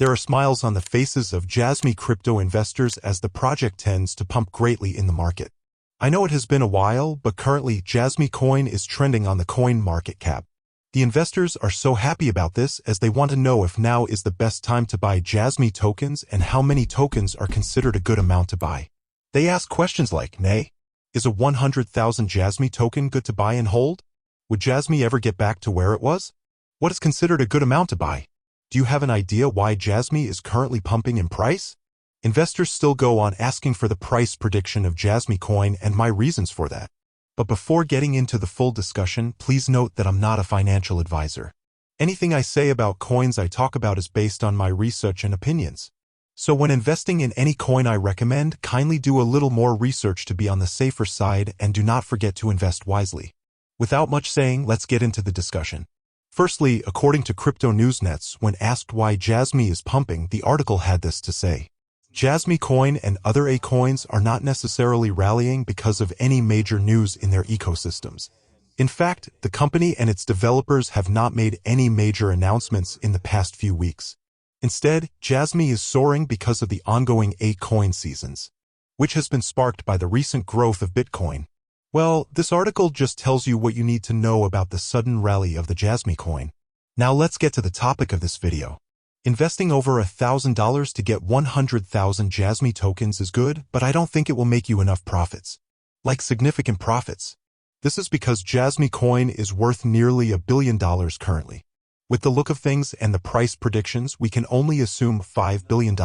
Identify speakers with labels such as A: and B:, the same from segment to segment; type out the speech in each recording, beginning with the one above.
A: There are smiles on the faces of Jasmy crypto investors as the project tends to pump greatly in the market. I know it has been a while, but currently Jasmy coin is trending on the coin market cap. The investors are so happy about this as they want to know if now is the best time to buy Jasmy tokens and how many tokens are considered a good amount to buy. They ask questions like, "Nee, is a 100,000 Jasmy token good to buy and hold? Would Jasmy ever get back to where it was? What is considered a good amount to buy? Do you have an idea why Jasmy is currently pumping in price?" Investors still go on asking for the price prediction of Jasmy coin and my reasons for that. But before getting into the full discussion, please note that I'm not a financial advisor. Anything I say about coins I talk about is based on my research and opinions. So when investing in any coin I recommend, kindly do a little more research to be on the safer side and do not forget to invest wisely. Without much saying, let's get into the discussion. Firstly, according to Crypto Newsnets, when asked why Jasmy is pumping, the article had this to say. Jasmy coin and other A-coins are not necessarily rallying because of any major news in their ecosystems. In fact, the company and its developers have not made any major announcements in the past few weeks. Instead, Jasmy is soaring because of the ongoing A-coin seasons, which has been sparked by the recent growth of Bitcoin. Well, this article just tells you what you need to know about the sudden rally of the Jasmy coin. Now let's get to the topic of this video. Investing over $1,000 to get 100,000 Jasmy tokens is good, but I don't think it will make you enough profits. Like significant profits. This is because Jasmy coin is worth nearly $1 billion currently. With the look of things and the price predictions, we can only assume $5 billion.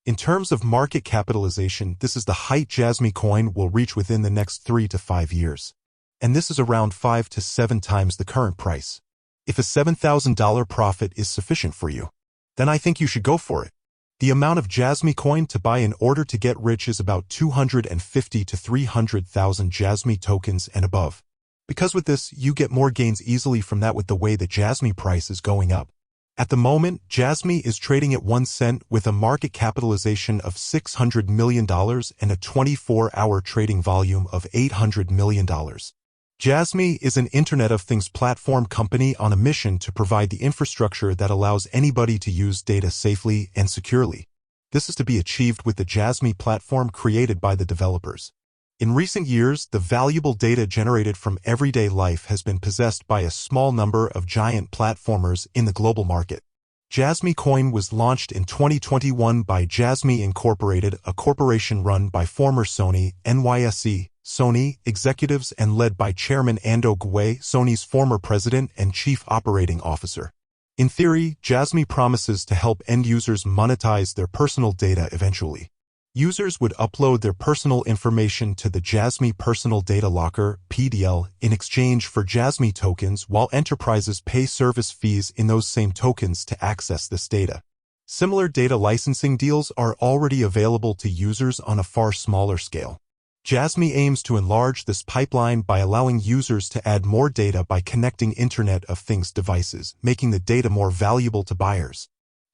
A: In terms of market capitalization, this is the height Jasmy coin will reach within the next 3 to 5 years. And this is around 5 to 7 times the current price. If a $7,000 profit is sufficient for you, then I think you should go for it. The amount of Jasmy coin to buy in order to get rich is about 250 to 300,000 Jasmy tokens and above. Because with this, you get more gains easily from that with the way the Jasmy price is going up. At the moment, Jasmy is trading at 1 cent with a market capitalization of $600 million and a 24-hour trading volume of $800 million. Jasmy is an Internet of Things platform company on a mission to provide the infrastructure that allows anybody to use data safely and securely. This is to be achieved with the Jasmy platform created by the developers. In recent years, the valuable data generated from everyday life has been possessed by a small number of giant platformers in the global market. Jasmy coin was launched in 2021 by Jasmy Incorporated, a corporation run by former Sony, NYSE, Sony executives and led by Chairman Ando Gwe, Sony's former president and chief operating officer. In theory, Jasmy promises to help end users monetize their personal data eventually. Users would upload their personal information to the Jasmy Personal Data Locker, PDL, in exchange for Jasmy tokens, while enterprises pay service fees in those same tokens to access this data. Similar data licensing deals are already available to users on a far smaller scale. Jasmy aims to enlarge this pipeline by allowing users to add more data by connecting Internet of Things devices, making the data more valuable to buyers.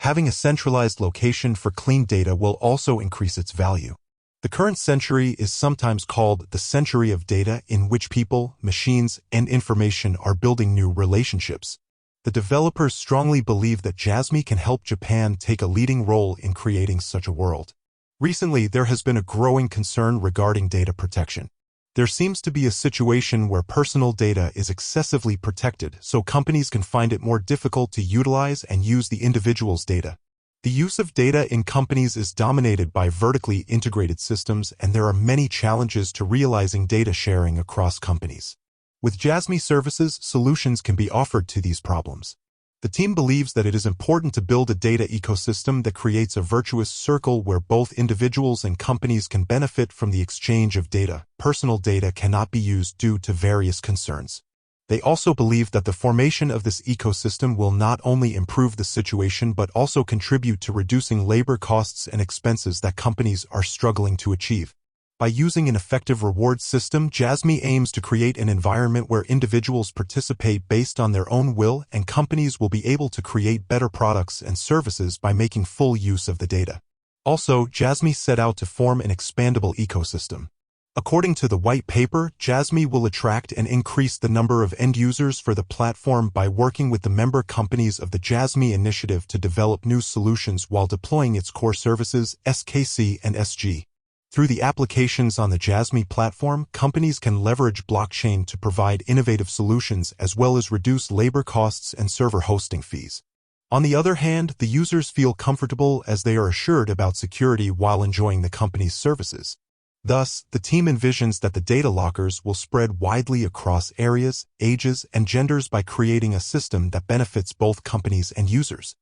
A: Having a centralized location for clean data will also increase its value. The current century is sometimes called the century of data, in which people, machines, and information are building new relationships. The developers strongly believe that Jasmy can help Japan take a leading role in creating such a world. Recently, there has been a growing concern regarding data protection. There seems to be a situation where personal data is excessively protected, so companies can find it more difficult to utilize and use the individual's data. The use of data in companies is dominated by vertically integrated systems, and there are many challenges to realizing data sharing across companies. With Jasmy services, solutions can be offered to these problems. The team believes that it is important to build a data ecosystem that creates a virtuous circle where both individuals and companies can benefit from the exchange of data. Personal data cannot be used due to various concerns. They also believe that the formation of this ecosystem will not only improve the situation but also contribute to reducing labor costs and expenses that companies are struggling to achieve. By using an effective reward system, Jasmy aims to create an environment where individuals participate based on their own will, and companies will be able to create better products and services by making full use of the data. Also, Jasmy set out to form an expandable ecosystem. According to the white paper, Jasmy will attract and increase the number of end users for the platform by working with the member companies of the Jasmy initiative to develop new solutions while deploying its core services, SKC and SG. Through the applications on the Jasmy platform, companies can leverage blockchain to provide innovative solutions as well as reduce labor costs and server hosting fees. On the other hand, the users feel comfortable as they are assured about security while enjoying the company's services. Thus, the team envisions that the data lockers will spread widely across areas, ages, and genders by creating a system that benefits both companies and users.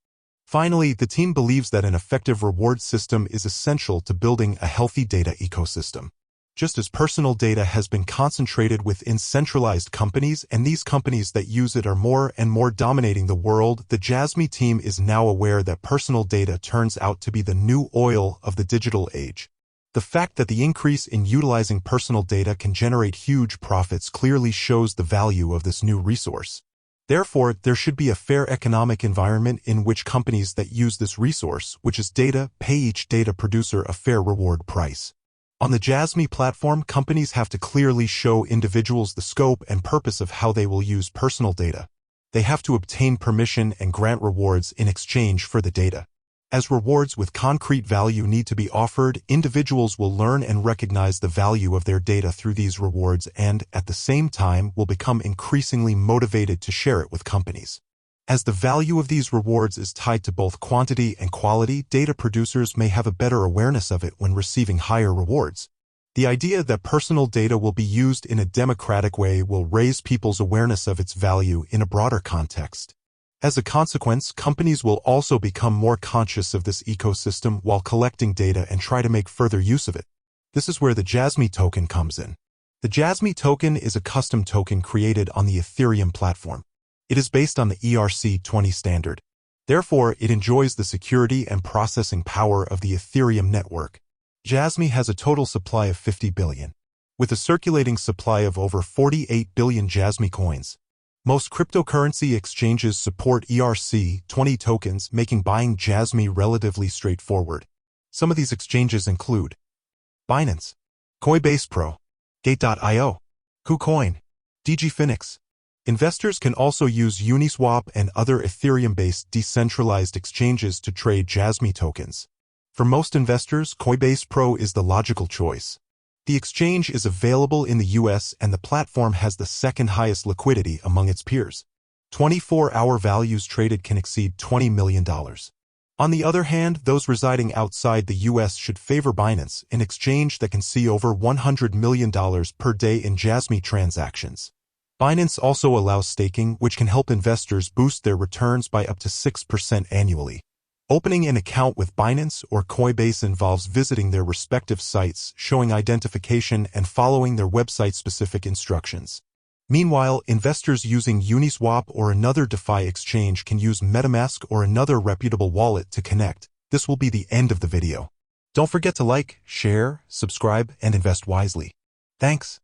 A: Finally, the team believes that an effective reward system is essential to building a healthy data ecosystem. Just as personal data has been concentrated within centralized companies and these companies that use it are more and more dominating the world, the Jasmy team is now aware that personal data turns out to be the new oil of the digital age. The fact that the increase in utilizing personal data can generate huge profits clearly shows the value of this new resource. Therefore, there should be a fair economic environment in which companies that use this resource, which is data, pay each data producer a fair reward price. On the Jasmy platform, companies have to clearly show individuals the scope and purpose of how they will use personal data. They have to obtain permission and grant rewards in exchange for the data. As rewards with concrete value need to be offered, individuals will learn and recognize the value of their data through these rewards and, at the same time, will become increasingly motivated to share it with companies. As the value of these rewards is tied to both quantity and quality, data producers may have a better awareness of it when receiving higher rewards. The idea that personal data will be used in a democratic way will raise people's awareness of its value in a broader context. As a consequence, companies will also become more conscious of this ecosystem while collecting data and try to make further use of it. This is where the Jasmy token comes in. The Jasmy token is a custom token created on the Ethereum platform. It is based on the ERC-20 standard. Therefore, it enjoys the security and processing power of the Ethereum network. Jasmy has a total supply of 50 billion, with a circulating supply of over 48 billion Jasmy coins. Most cryptocurrency exchanges support ERC-20 tokens, making buying Jasmy relatively straightforward. Some of these exchanges include Binance, Coinbase Pro, Gate.io, KuCoin, DigiFinix. Investors can also use Uniswap and other Ethereum-based decentralized exchanges to trade Jasmy tokens. For most investors, Coinbase Pro is the logical choice. The exchange is available in the US and the platform has the second highest liquidity among its peers. 24-hour values traded can exceed $20 million. On the other hand, those residing outside the US should favor Binance, an exchange that can see over $100 million per day in Jasmy transactions. Binance also allows staking, which can help investors boost their returns by up to 6% annually. Opening an account with Binance or Coinbase involves visiting their respective sites, showing identification, and following their website-specific instructions. Meanwhile, investors using Uniswap or another DeFi exchange can use MetaMask or another reputable wallet to connect. This will be the end of the video. Don't forget to like, share, subscribe, and invest wisely. Thanks.